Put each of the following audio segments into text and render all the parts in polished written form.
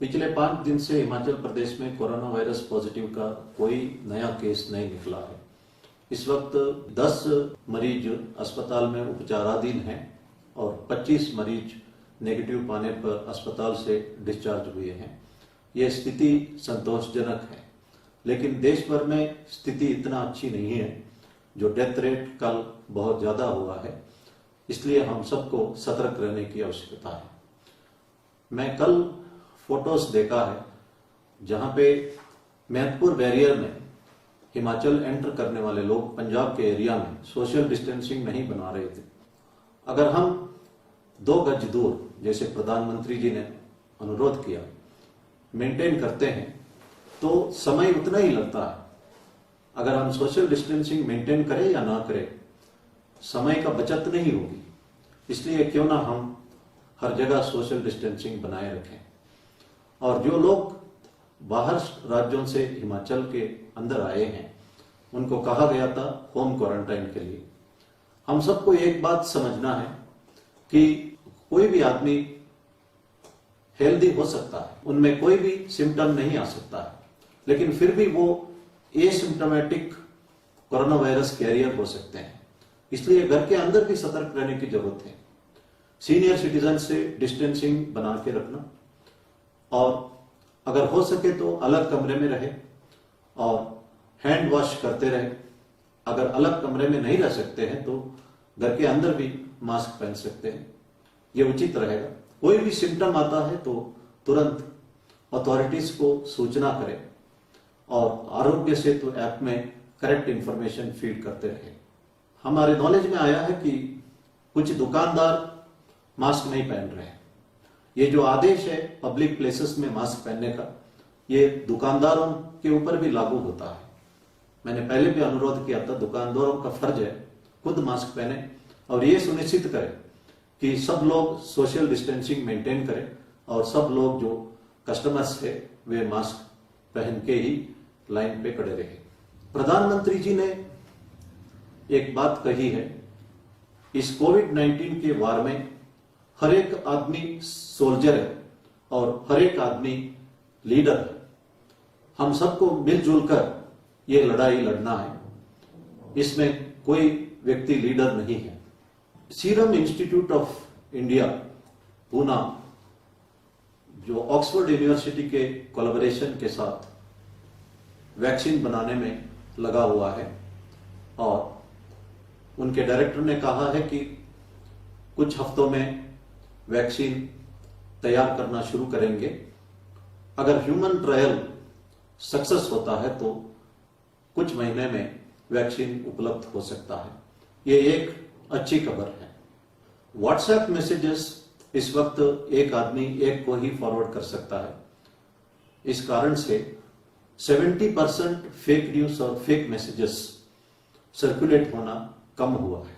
पिछले 5 दिन से हिमाचल प्रदेश में कोरोना वायरस पॉजिटिव का कोई नया केस नहीं निकला है। इस वक्त 10 मरीज अस्पताल में उपचाराधीन हैं और 25 मरीज नेगेटिव पाने पर अस्पताल से डिस्चार्ज हुए हैं। ये स्थिति संतोषजनक है, लेकिन देश भर में स्थिति इतना अच्छी नहीं है। जो डेथ रेट कल बहुत ज्यादा हुआ है, इसलिए हम सबको सतर्क रहने की आवश्यकता है। मैं कल फोटोज देखा है जहां पे मैहतपुर बैरियर में हिमाचल एंटर करने वाले लोग पंजाब के एरिया में सोशल डिस्टेंसिंग नहीं बना रहे थे। अगर हम 2 गज दूर, जैसे प्रधानमंत्री जी ने अनुरोध किया, मेंटेन करते हैं तो समय उतना ही लगता है। अगर हम सोशल डिस्टेंसिंग मेंटेन करें या ना करें, समय का बचत नहीं होगी। इसलिए क्यों ना हम हर जगह सोशल डिस्टेंसिंग बनाए रखें। और जो लोग बाहर राज्यों से हिमाचल के अंदर आए हैं, उनको कहा गया था होम क्वारंटाइन के लिए। हम सबको एक बात समझना है कि कोई भी आदमी हेल्दी हो सकता है, उनमें कोई भी सिम्टम नहीं आ सकता है, लेकिन फिर भी वो एसिम्टोमेटिक कोरोना वायरस कैरियर हो सकते हैं। इसलिए घर के अंदर भी सतर्क रहने की जरूरत है। सीनियर सिटीजन से डिस्टेंसिंग बना के रखना, और अगर हो सके तो अलग कमरे में रहे और हैंड वॉश करते रहे। अगर अलग कमरे में नहीं रह सकते हैं तो घर के अंदर भी मास्क पहन सकते हैं, ये उचित रहेगा। कोई भी सिम्टम आता है तो तुरंत अथॉरिटीज को सूचना करें और आरोग्य सेतु ऐप में करेक्ट इंफॉर्मेशन फीड करते रहे। हमारे नॉलेज में आया है कि कुछ दुकानदार मास्क नहीं पहन रहे हैं। ये जो आदेश है पब्लिक प्लेसेस में मास्क पहनने का, ये दुकानदारों के ऊपर भी लागू होता है। मैंने पहले भी अनुरोध किया था, दुकानदारों का फर्ज है खुद मास्क पहने और ये सुनिश्चित करें कि सब लोग सोशल डिस्टेंसिंग मेंटेन करें और सब लोग जो कस्टमर्स है वे मास्क पहन के ही लाइन पे खड़े रहे। प्रधानमंत्री जी ने एक बात कही है, इस कोविड-19 के वार में हर एक आदमी सोल्जर है और हर एक आदमी लीडर है। हम सबको मिलजुल कर ये लड़ाई लड़ना है, इसमें कोई व्यक्ति लीडर नहीं है। Serum institute of India Poona, जो ऑक्सफोर्ड यूनिवर्सिटी के कोलैबोरेशन के साथ वैक्सीन बनाने में लगा हुआ है, और उनके डायरेक्टर ने कहा है कि कुछ हफ्तों में वैक्सीन तैयार करना शुरू करेंगे। अगर ह्यूमन ट्रायल सक्सेस होता है तो कुछ महीने में वैक्सीन उपलब्ध हो सकता है। ये एक अच्छी खबर है। व्हाट्सएप मैसेजेस इस वक्त एक आदमी एक को ही फॉरवर्ड कर सकता है। इस कारण से 70% फेक न्यूज और फेक मैसेजेस सर्कुलेट होना कम हुआ है।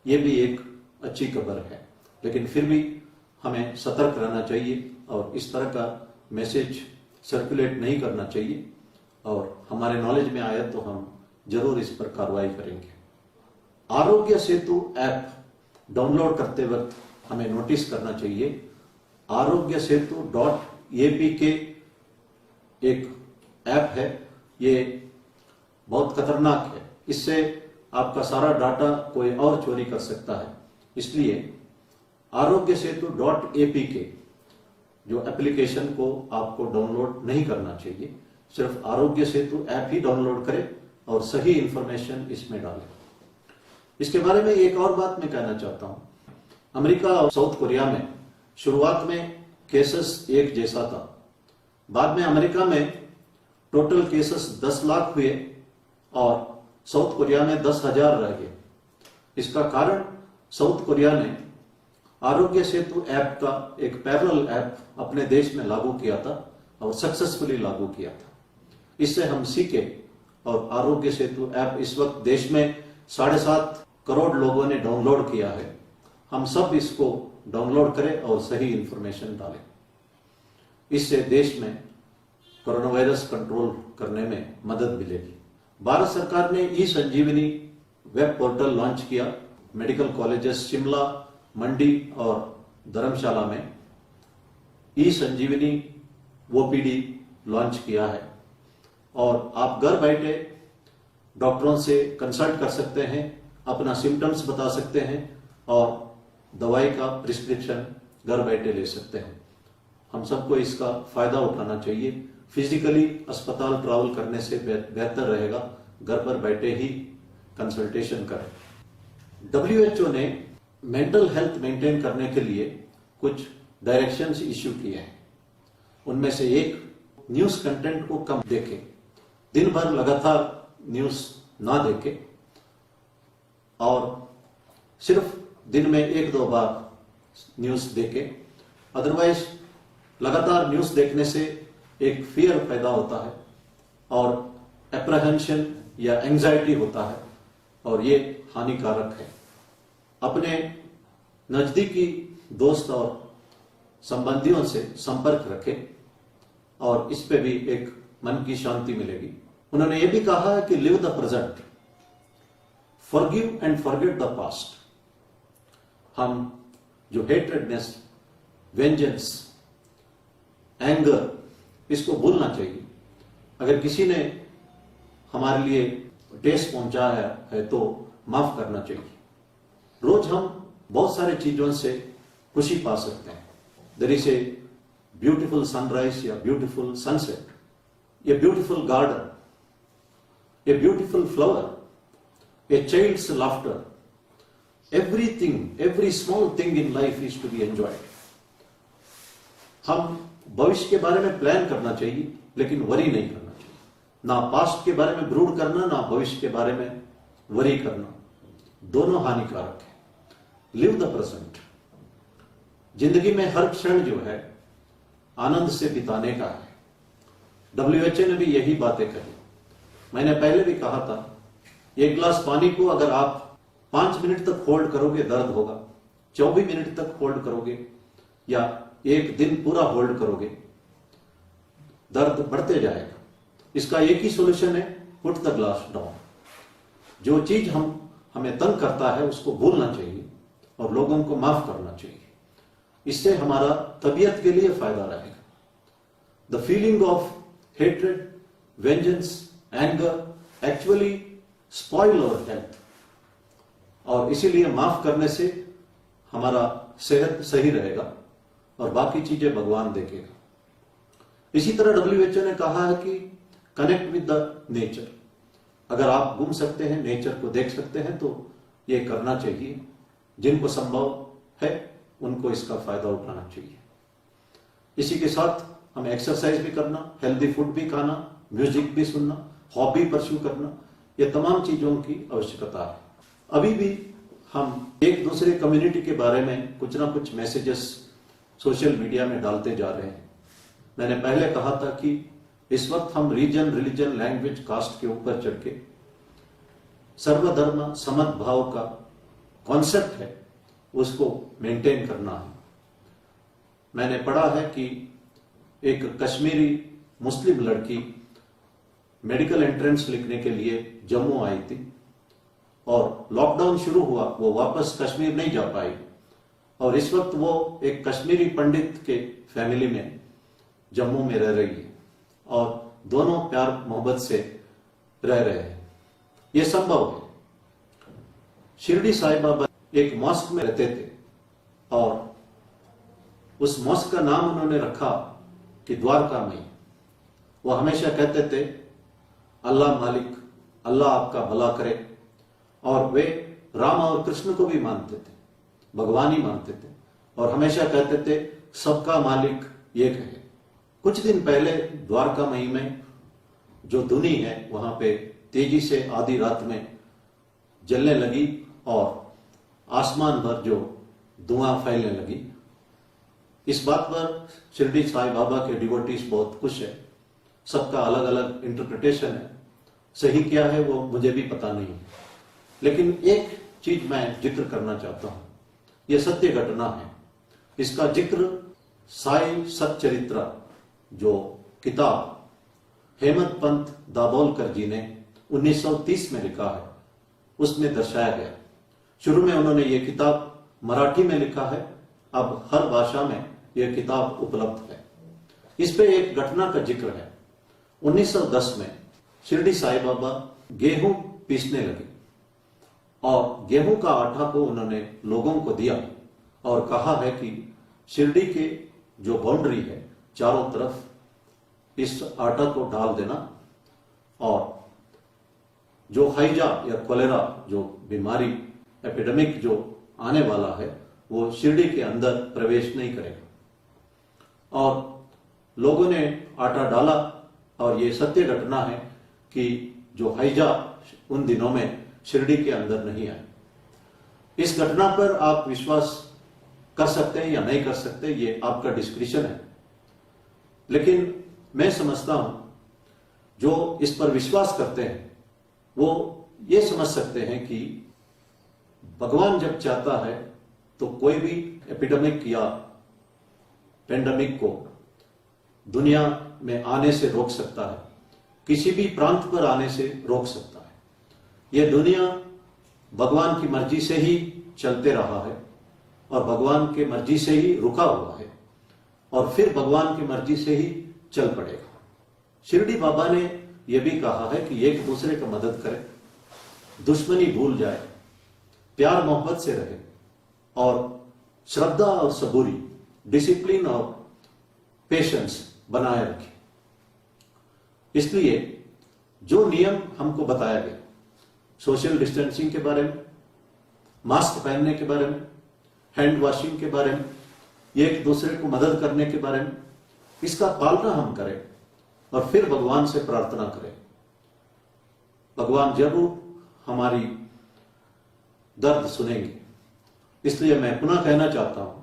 ये भी एक अच्छी खबर है, लेकिन फिर भी हमें सतर्क रहना चाहिए और इस तरह का मैसेज सर्कुलेट नहीं करना चाहिए। और हमारे नॉलेज में आया तो हम जरूर इस पर कार्रवाई करेंगे। आरोग्य सेतु ऐप डाउनलोड करते वक्त हमें नोटिस करना चाहिए, आरोग्य सेतु .apk एक ऐप है, ये बहुत खतरनाक है। इससे आपका सारा डाटा कोई और चोरी कर सकता है। इसलिए आरोग्य सेतु .apk जो एप्लीकेशन को आपको डाउनलोड नहीं करना चाहिए। सिर्फ आरोग्य सेतु ऐप ही डाउनलोड करें और सही इंफॉर्मेशन इसमें डालें। इसके बारे में एक और बात मैं कहना चाहता हूं। अमेरिका और साउथ कोरिया में शुरुआत में केसेस एक जैसा था, बाद में अमेरिका में टोटल केसेस 10 लाख हुए और साउथ कोरिया में 10,000 रह गए। इसका कारण साउथ कोरिया ने आरोग्य सेतु ऐप का एक पैरेलल ऐप अपने देश में लागू किया था और सक्सेसफुली लागू किया था। इससे हम सीखे और आरोग्य सेतु ऐप इस वक्त देश में 7.5 करोड़ लोगों ने डाउनलोड किया है। हम सब इसको डाउनलोड करें और सही इंफॉर्मेशन डालें। इससे देश में कोरोना वायरस कंट्रोल करने में मदद मिलेगी। भारत सरकार ने ई संजीवनी वेब पोर्टल लॉन्च किया। मेडिकल कॉलेजेस शिमला, मंडी और धर्मशाला में ई संजीवनी ओपीडी लॉन्च किया है और आप घर बैठे डॉक्टरों से कंसल्ट कर सकते हैं, अपना सिम्टम्स बता सकते हैं और दवाई का प्रिस्क्रिप्शन घर बैठे ले सकते हैं। हम सबको इसका फायदा उठाना चाहिए। फिजिकली अस्पताल ट्रैवल करने से बेहतर रहेगा घर पर बैठे ही कंसल्टेशन करें। WHO ने मेंटल हेल्थ मेंटेन करने के लिए कुछ डायरेक्शंस इश्यू किए हैं। उनमें से एक, न्यूज कंटेंट को कम देखें, दिन भर लगातार न्यूज ना देखें और सिर्फ दिन में 1-2 बार न्यूज देखें। अदरवाइज लगातार न्यूज देखने से एक फियर पैदा होता है और एप्रहेंशन या एंजाइटी होता है और ये हानिकारक है। अपने नजदीकी दोस्त और संबंधियों से संपर्क रखें और इस पे भी एक मन की शांति मिलेगी। उन्होंने ये भी कहा है कि live the present, forgive and forget the past. हम जो हेट्रेडनेस, वेंजेंस, एंगर, इसको भूलना चाहिए। अगर किसी ने हमारे लिए ठेस पहुंचाया है तो माफ करना चाहिए। रोज हम बहुत सारे चीजों से खुशी पा सकते हैं। There is a beautiful sunrise या beautiful sunset, a beautiful garden, a beautiful flower, a child's laughter, everything, every small thing in life is to be enjoyed. हम भविष्य के बारे में प्लान करना चाहिए लेकिन वरी नहीं करना चाहिए। ना पास्ट के बारे में ब्रूड करना, ना भविष्य के बारे में वरी करना, दोनों हानिकारक है। Live the present. जिंदगी में हर क्षण जो है आनंद से बिताने का है। WHO ने भी यही बातें कही। मैंने पहले भी कहा था, एक गिलास पानी को अगर आप 5 मिनट तक होल्ड करोगे दर्द होगा, 24 मिनट तक होल्ड करोगे या एक दिन पूरा होल्ड करोगे दर्द बढ़ते जाएगा। इसका एक ही सॉल्यूशन है, पुट द ग्लास डाउन। जो चीज हमें तंग करता है उसको भूलना चाहिए और लोगों को माफ करना चाहिए। इससे हमारा तबीयत के लिए फायदा रहेगा। The feeling of hatred, vengeance, anger actually spoil our health और इसीलिए माफ करने से हमारा सेहत सही रहेगा और बाकी चीजें भगवान देखेगा। इसी तरह WHO ने कहा है कि कनेक्ट विद द नेचर। अगर आप घूम सकते हैं, नेचर को देख सकते हैं तो ये करना चाहिए। जिनको संभव है उनको इसका फायदा उठाना चाहिए। इसी के साथ हमें एक्सरसाइज भी करना, हेल्दी फूड भी खाना, म्यूजिक भी सुनना, हॉबी परस्यू करना, ये तमाम चीजों की आवश्यकता है। अभी भी हम एक दूसरे कम्युनिटी के बारे में कुछ ना कुछ मैसेजेस सोशल मीडिया में डालते जा रहे हैं। मैंने पहले कहा था कि इस वक्त हम रीजन, रिलीजन, लैंग्वेज, कास्ट के ऊपर चढ़ के सर्वधर्म समद्भाव का कॉन्सेप्ट है उसको मेंटेन करना है। मैंने पढ़ा है कि एक कश्मीरी मुस्लिम लड़की मेडिकल एंट्रेंस लिखने के लिए जम्मू आई थी और लॉकडाउन शुरू हुआ, वो वापस कश्मीर नहीं जा पाई और इस वक्त वो एक कश्मीरी पंडित के फैमिली में जम्मू में रह रही है और दोनों प्यार मोहब्बत से रह रहे हैं। ये संभव है। शिरडी साईं बाबा एक मॉस्क में रहते थे और उस मॉस्क का नाम उन्होंने रखा कि द्वारकामयी। वो हमेशा कहते थे, अल्लाह मालिक, अल्लाह आपका भला करे। और वे राम और कृष्ण को भी मानते थे, भगवान ही मानते थे और हमेशा कहते थे सबका मालिक एक है। कुछ दिन पहले द्वारकामयी में जो धुनी है वहां पे तेजी से आधी रात में जलने लगी और आसमान भर जो धुआं फैलने लगी। इस बात पर शिरडी साईं बाबा के डिवोटीज बहुत खुश है। सबका अलग अलग इंटरप्रिटेशन है, सही क्या है वो मुझे भी पता नहीं है, लेकिन एक चीज मैं जिक्र करना चाहता हूं। यह सत्य घटना है। इसका जिक्र साई सच्चरित्रा जो किताब हेमंत पंत दाभोलकर जी ने 1930 में लिखा है उसमें दर्शाया गया। शुरू में उन्होंने ये किताब मराठी में लिखा है, अब हर भाषा में यह किताब उपलब्ध है। इस पे एक घटना का जिक्र है। 1910 में शिरडी साईं बाबा गेहूं पीसने लगे और गेहूं का आटा को उन्होंने लोगों को दिया और कहा है कि शिरडी के जो बाउंड्री है चारों तरफ इस आटा को डाल देना और जो हैजा या कोलेरा जो बीमारी एपिडेमिक जो आने वाला है वो शिरडी के अंदर प्रवेश नहीं करेगा। और लोगों ने आटा डाला और ये सत्य घटना है कि जो हैजा उन दिनों में शिरडी के अंदर नहीं आए। इस घटना पर आप विश्वास कर सकते हैं या नहीं कर सकते, ये आपका डिस्क्रिप्शन है, लेकिन मैं समझता हूं जो इस पर विश्वास करते हैं वो ये समझ सकते हैं कि भगवान जब चाहता है तो कोई भी एपिडेमिक या पेंडेमिक को दुनिया में आने से रोक सकता है, किसी भी प्रांत पर आने से रोक सकता है। यह दुनिया भगवान की मर्जी से ही चलते रहा है और भगवान की मर्जी से ही रुका हुआ है और फिर भगवान की मर्जी से ही चल पड़ेगा। शिरडी बाबा ने यह भी कहा है कि एक दूसरे का मदद करें, दुश्मनी भूल जाए, प्यार मोहब्बत से रहे और श्रद्धा और सबूरी, डिसिप्लिन और पेशेंस बनाए रखें। इसलिए जो नियम हमको बताया गया, सोशल डिस्टेंसिंग के बारे में, मास्क पहनने के बारे में, हैंड वॉशिंग के बारे में, एक दूसरे को मदद करने के बारे में, इसका पालना हम करें और फिर भगवान से प्रार्थना करें। भगवान जरूर हमारी दर्द सुनेंगे। इसलिए मैं पुनः कहना चाहता हूं,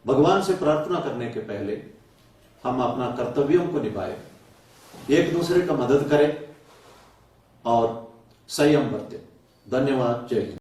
भगवान से प्रार्थना करने के पहले हम अपना कर्तव्यों को निभाएं, एक दूसरे का मदद करें और संयम बरतें। धन्यवाद। जय हिंद।